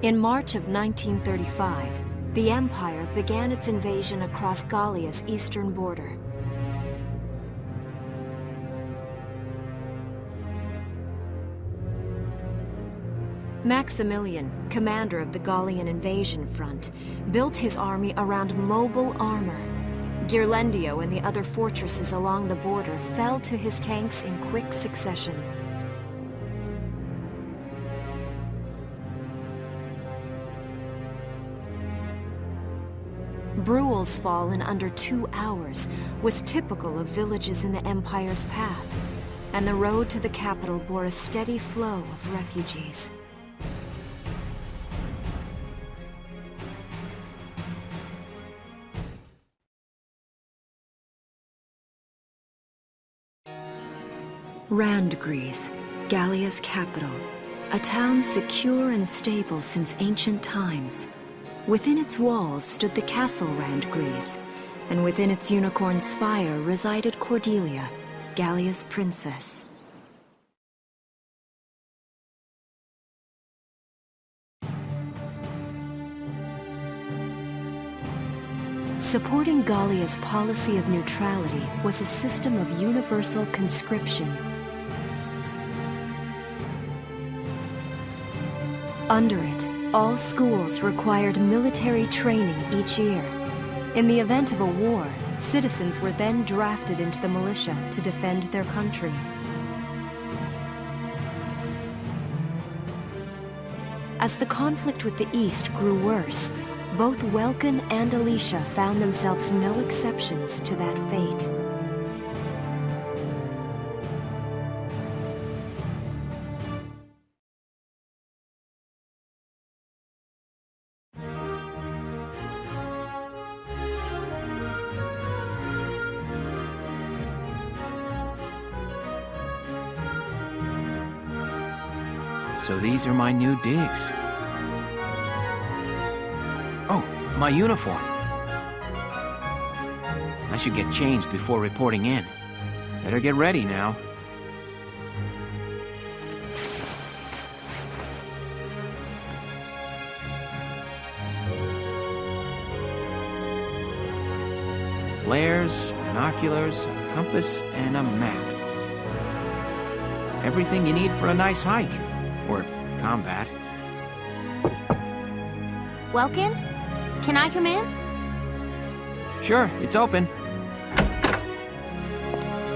In March of 1935, the Empire began its invasion across Gallia's eastern border. Maximilian, commander of the Gallian invasion front, built his army around mobile armor. Ghirlandaio and the other fortresses along the border fell to his tanks in quick succession. Bruhl's fall in under 2 hours was typical of villages in the Empire's path, and the road to the capital bore a steady flow of refugees. Randgries, Gallia's capital, a town secure and stable since ancient times. Within its walls stood the castle Randgries, and within its unicorn spire resided Cordelia, Gallia's princess. Supporting Gallia's policy of neutrality was a system of universal conscription. Under it, all schools required military training each year. In the event of a war, citizens were then drafted into the militia to defend their country. As the conflict with the East grew worse, both Welkin and Alicia found themselves no exceptions to that fate. So these are my new digs. Oh, my uniform. I should get changed before reporting in. Better get ready now. Flares, binoculars, a compass, and a map. Everything you need for a nice hike. Or combat. Welkin? Can I come in? Sure, it's open.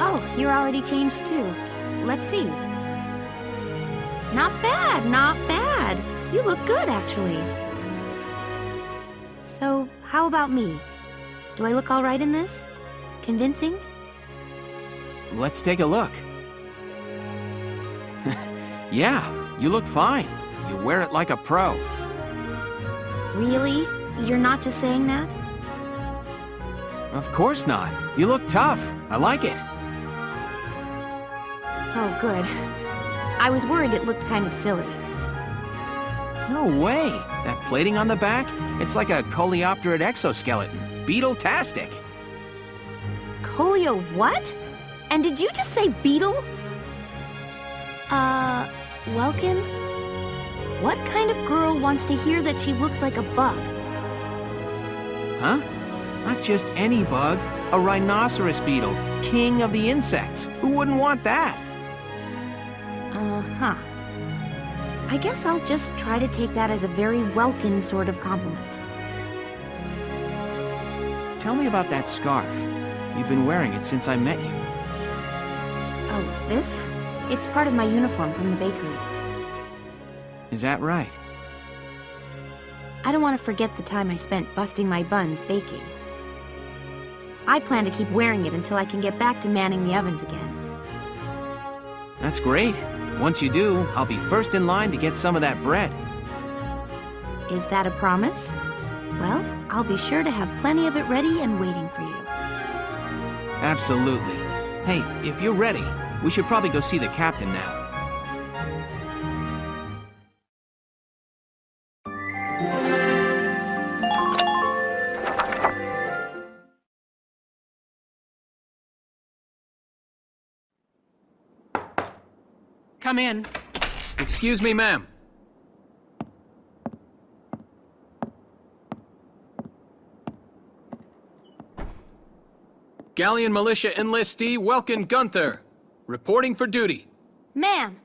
Oh, you're already changed too. Let's see. Not bad, not bad. You look good, actually. So, how about me? Do I look all right in this? Convincing? Let's take a look. Yeah, you look fine. You wear it like a pro. Really? You're not just saying that? Of course not. You look tough. I like it. Oh, good. I was worried it looked kind of silly. No way. That plating on the back? It's like a coleopterate exoskeleton. Beetle-tastic. Coleo what? And did you just say beetle? Welkin? What kind of girl wants to hear that she looks like a bug? Huh? Not just any bug. A rhinoceros beetle, king of the insects. Who wouldn't want that? Uh-huh. I guess I'll just try to take that as a very Welkin sort of compliment. Tell me about that scarf. You've been wearing it since I met you. Oh, this? It's part of my uniform from the bakery. Is that right? I don't want to forget the time I spent busting my buns baking. I plan to keep wearing it until I can get back to manning the ovens again. That's great. Once you do, I'll be first in line to get some of that bread. Is that a promise? Well, I'll be sure to have plenty of it ready and waiting for you. Absolutely. Hey, if you're ready, we should probably go see the captain now. Come in. Excuse me, ma'am. Galleon Militia enlistee Welkin Gunther, reporting for duty. Ma'am,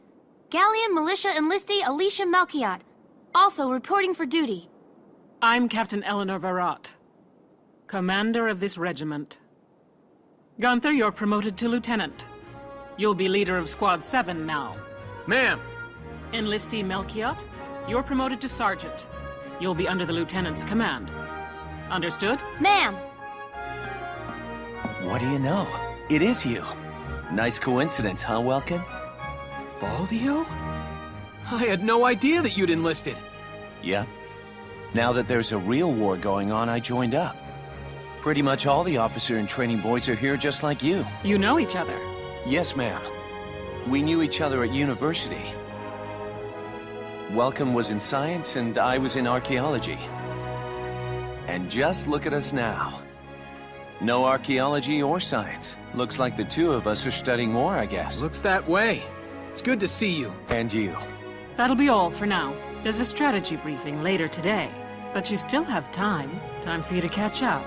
Galleon Militia enlistee Alicia Melchiot, also reporting for duty. I'm Captain Eleanor Varrot, commander of this regiment. Gunther, you're promoted to lieutenant. You'll be leader of Squad 7 now. Ma'am! Enlistee Melchiot, you're promoted to sergeant. You'll be under the lieutenant's command. Understood? Ma'am! What do you know? It is you. Nice coincidence, huh, Welkin? Valdio? I had no idea that you'd enlisted. Yep. Now that there's a real war going on, I joined up. Pretty much all the officer and training boys are here just like you. You know each other? Yes, ma'am. We knew each other at university. Welcome was in science and I was in archaeology. And just look at us now. No archaeology or science. Looks like the two of us are studying more, I guess. Looks that way. It's good to see you. And you. That'll be all for now. There's a strategy briefing later today, but you still have time. Time for you to catch up.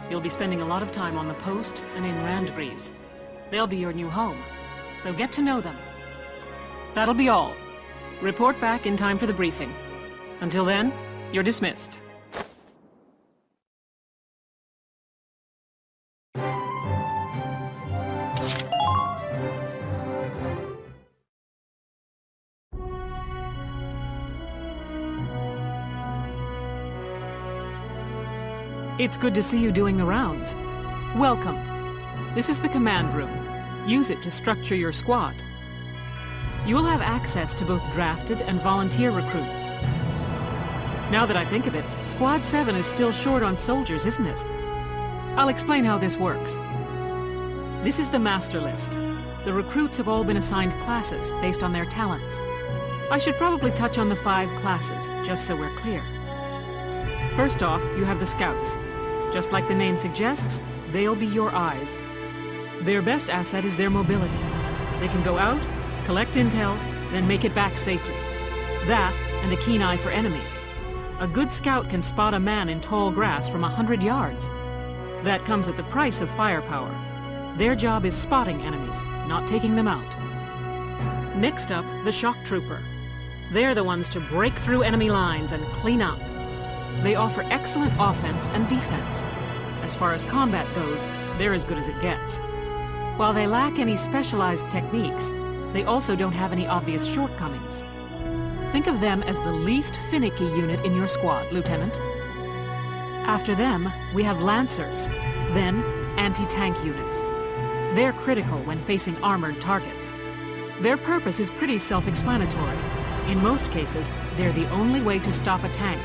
You'll be spending a lot of time on the post and in Randgrease. They'll be your new home, so get to know them. That'll be all. Report back in time for the briefing. Until then, you're dismissed. It's good to see you doing the rounds. Welcome. This is the command room. Use it to structure your squad. You will have access to both drafted and volunteer recruits. Now that I think of it, Squad 7 is still short on soldiers, isn't it? I'll explain how this works. This is the master list. The recruits have all been assigned classes based on their talents. I should probably touch on the 5 classes, just so we're clear. First off, you have the scouts. Just like the name suggests, they'll be your eyes. Their best asset is their mobility. They can go out, collect intel, then make it back safely. That, and a keen eye for enemies. A good scout can spot a man in tall grass from 100 yards. That comes at the price of firepower. Their job is spotting enemies, not taking them out. Next up, the shock trooper. They're the ones to break through enemy lines and clean up. They offer excellent offense and defense. As far as combat goes, they're as good as it gets. While they lack any specialized techniques, they also don't have any obvious shortcomings. Think of them as the least finicky unit in your squad, Lieutenant. After them, we have Lancers, then anti-tank units. They're critical when facing armored targets. Their purpose is pretty self-explanatory. In most cases, they're the only way to stop a tank.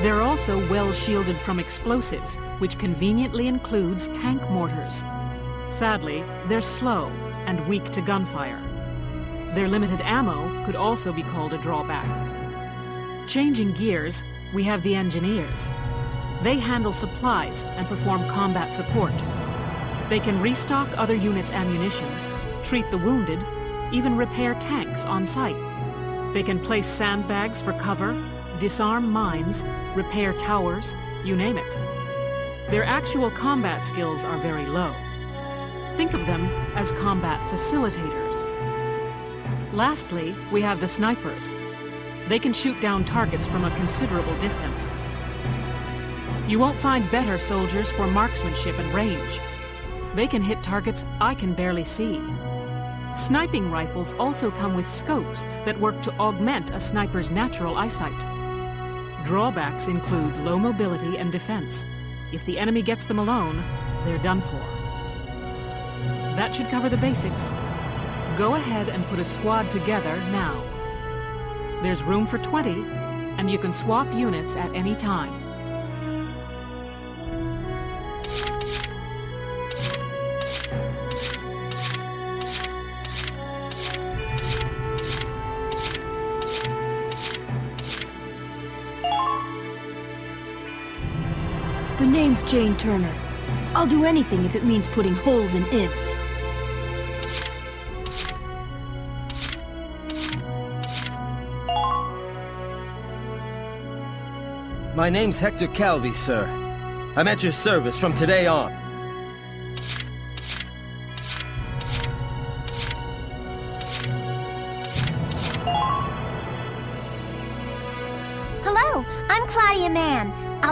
They're also well shielded from explosives, which conveniently includes tank mortars. Sadly, they're slow and weak to gunfire. Their limited ammo could also be called a drawback. Changing gears, we have the engineers. They handle supplies and perform combat support. They can restock other units' ammunitions, treat the wounded, even repair tanks on site. They can place sandbags for cover, disarm mines, repair towers, you name it. Their actual combat skills are very low. Think of them as combat facilitators. Lastly, we have the snipers. They can shoot down targets from a considerable distance. You won't find better soldiers for marksmanship and range. They can hit targets I can barely see. Sniping rifles also come with scopes that work to augment a sniper's natural eyesight. Drawbacks include low mobility and defense. If the enemy gets them alone, they're done for. That should cover the basics. Go ahead and put a squad together now. There's room for 20, and you can swap units at any time. The name's Jane Turner. I'll do anything if it means putting holes in ibs. My name's Hector Calvi, sir. I'm at your service from today on.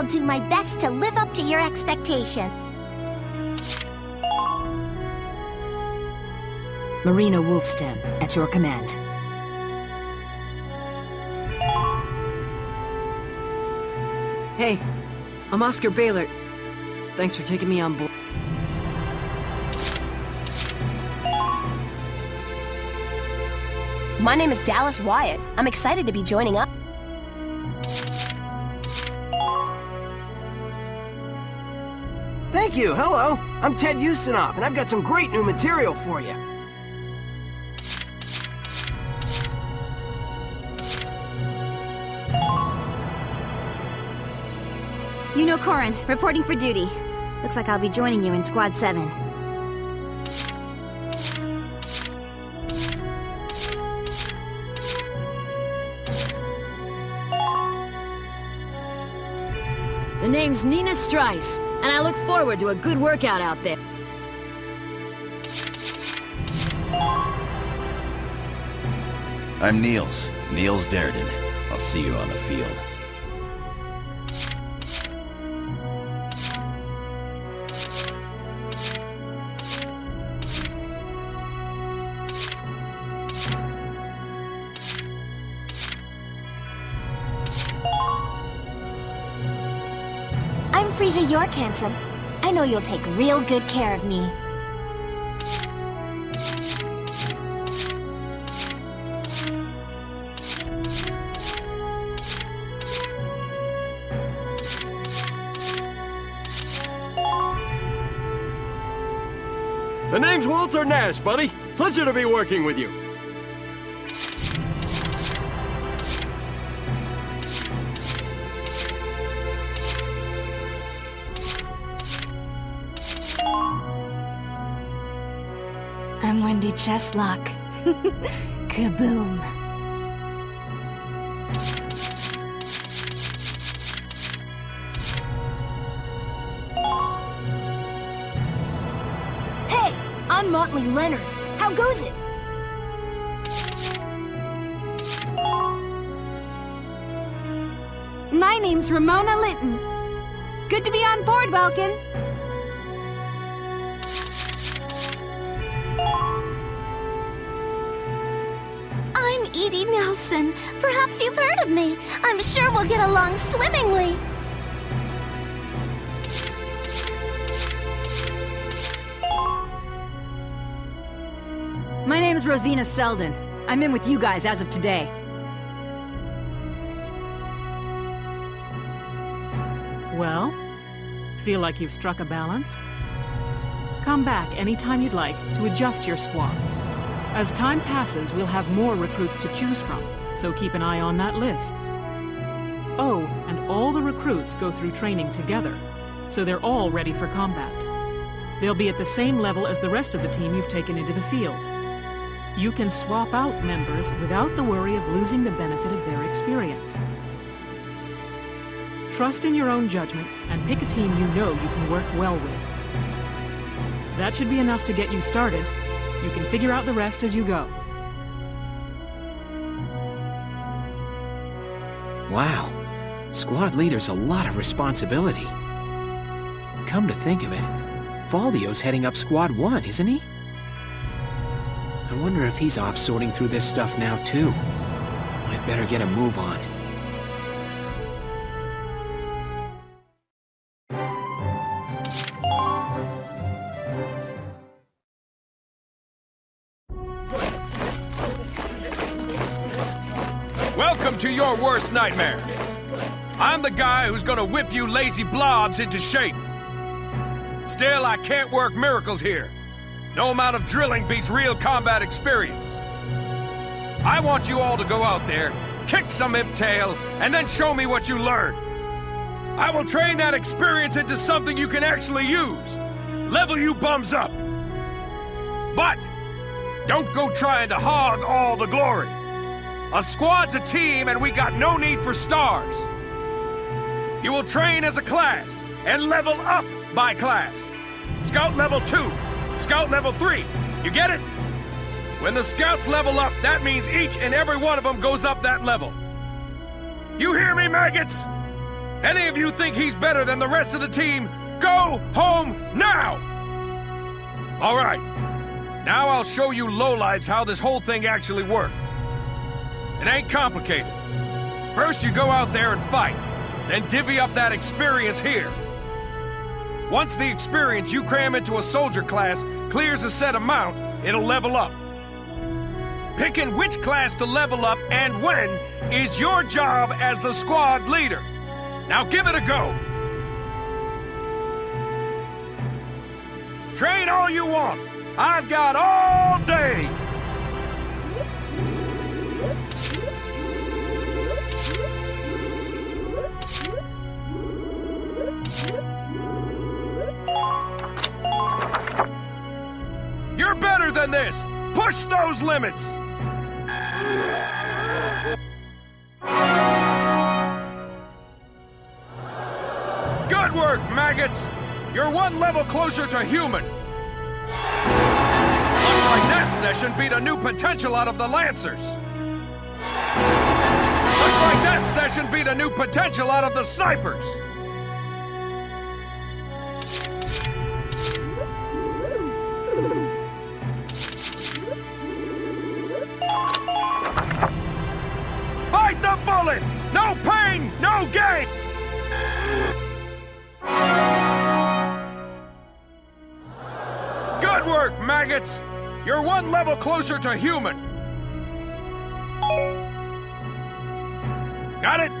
do my best to live up to your expectation. Marina Wolfstem, at your command. Hey, I'm Oscar Baylor. Thanks for taking me on board. My name is Dallas Wyatt. I'm excited to be joining up. Thank you, hello. I'm Ted Ustinov, and I've got some great new material for you. Corin, reporting for duty. Looks like I'll be joining you in Squad 7. The name's Nina Strice, and I look forward to a good workout out there. I'm Niels Darden. I'll see you on the field. I'm Frisia York Handsome. I know you'll take real good care of me. The name's Walter Nash, buddy. Pleasure to be working with you. I'm Wendy Cheslock. Kaboom. Hey, I'm Motley Leonard. How goes it? My name's Ramona Linton. Good to be on board, Welkin. I'm Edie Nelson. Perhaps you've heard of me. I'm sure we'll get along swimmingly. My name's Rosina Selden. I'm in with you guys as of today. Well, feel like you've struck a balance? Come back anytime you'd like to adjust your squad. As time passes, we'll have more recruits to choose from, so keep an eye on that list. Oh, and all the recruits go through training together, so they're all ready for combat. They'll be at the same level as the rest of the team you've taken into the field. You can swap out members without the worry of losing the benefit of their experience. Trust in your own judgment and pick a team you know you can work well with. That should be enough to get you started. You can figure out the rest as you go. Wow. Squad leader's a lot of responsibility. Come to think of it, Valdio's heading up Squad 1, isn't he? I wonder if he's off sorting through this stuff now, too. I'd better get a move on. Welcome to your worst nightmare. I'm the guy who's gonna whip you lazy blobs into shape. Still, I can't work miracles here. No amount of drilling beats real combat experience. I want you all to go out there, kick some imp tail, and then show me what you learned. I will train that experience into something you can actually use. Level you bums up. But don't go trying to hog all the glory. A squad's a team, and we got no need for stars. You will train as a class and level up by class. Scout level 2, Scout level 3. You get it? When the scouts level up, that means each and every one of them goes up that level. You hear me, maggots? Any of you think he's better than the rest of the team, go home now! All right. Now I'll show you lowlives how this whole thing actually works. It ain't complicated. First you go out there and fight, then divvy up that experience here. Once the experience you cram into a soldier class clears a set amount, it'll level up. Picking which class to level up and when is your job as the squad leader. Now give it a go. Train all you want. I've got all day. You're better than this. Push those limits. Good work, maggots! You're one level closer to human. Looks like that session beat a new potential out of the Lancers. Looks like that session beat a new potential out of the Snipers. Bite the bullet! No pain, no gain! Good work, maggots! You're one level closer to human. Got it?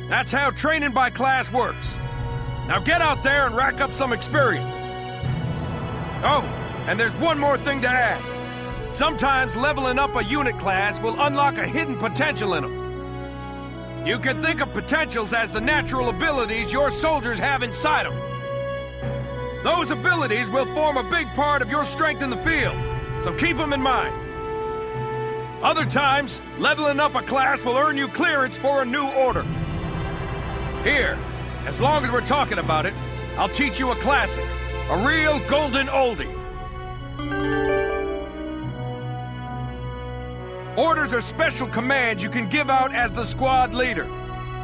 That's how training by class works. Now get out there and rack up some experience. Oh, and there's one more thing to add. Sometimes leveling up a unit class will unlock a hidden potential in them. You can think of potentials as the natural abilities your soldiers have inside them. Those abilities will form a big part of your strength in the field, so keep them in mind. Other times, leveling up a class will earn you clearance for a new order. Here, as long as we're talking about it, I'll teach you a classic, a real golden oldie. Orders are special commands you can give out as the squad leader.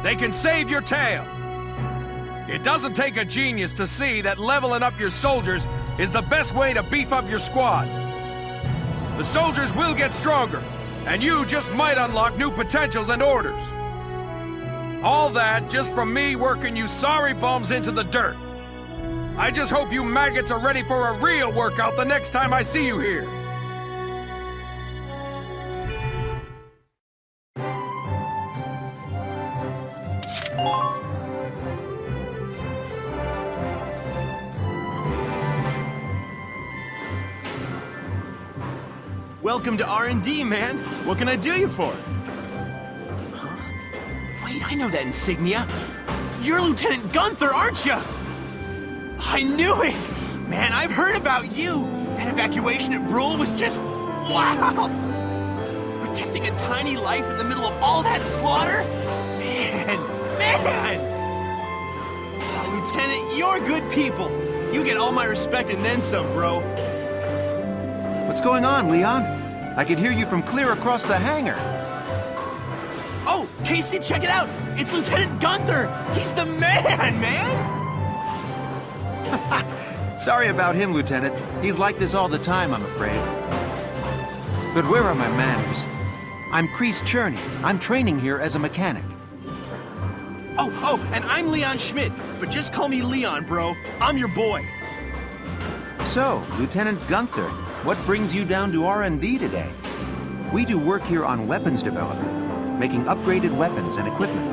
They can save your tail. It doesn't take a genius to see that leveling up your soldiers is the best way to beef up your squad. The soldiers will get stronger, and you just might unlock new potentials and orders. All that just from me working you sorry bums into the dirt. I just hope you maggots are ready for a real workout the next time I see you here. Welcome to R&D, man. What can I do you for? Huh? Wait, I know that insignia. You're Lieutenant Gunther, aren't you? I knew it! Man, I've heard about you. That evacuation at Brule was just... wow! Protecting a tiny life in the middle of all that slaughter? Man! Oh, Lieutenant, you're good people. You get all my respect and then some, bro. What's going on, Leon? I could hear you from clear across the hangar. Oh, Casey, check it out! It's Lieutenant Gunther! He's the man! Sorry about him, Lieutenant. He's like this all the time, I'm afraid. But where are my manners? I'm Kreese Cherney. I'm training here as a mechanic. Oh, and I'm Leon Schmidt, but just call me Leon, bro. I'm your boy. So, Lieutenant Gunther, what brings you down to R&D today? We do work here on weapons development, making upgraded weapons and equipment.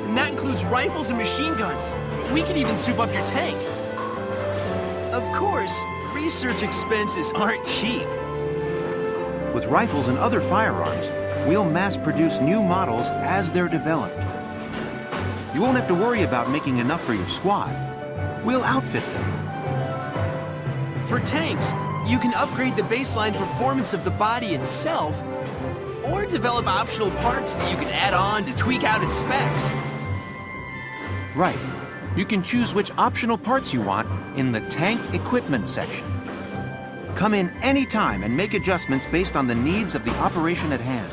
And that includes rifles and machine guns. We can even soup up your tank. Of course, research expenses aren't cheap. With rifles and other firearms, we'll mass-produce new models as they're developed. You won't have to worry about making enough for your squad. We'll outfit them. For tanks, you can upgrade the baseline performance of the body itself, or develop optional parts that you can add on to tweak out its specs. Right. You can choose which optional parts you want in the tank equipment section. Come in any time and make adjustments based on the needs of the operation at hand.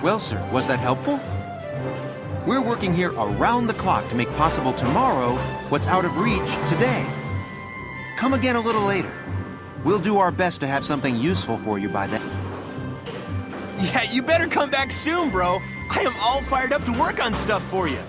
Well, sir, was that helpful? We're working here around the clock to make possible tomorrow what's out of reach today. Come again a little later. We'll do our best to have something useful for you by then. Yeah, you better come back soon, bro. I am all fired up to work on stuff for you.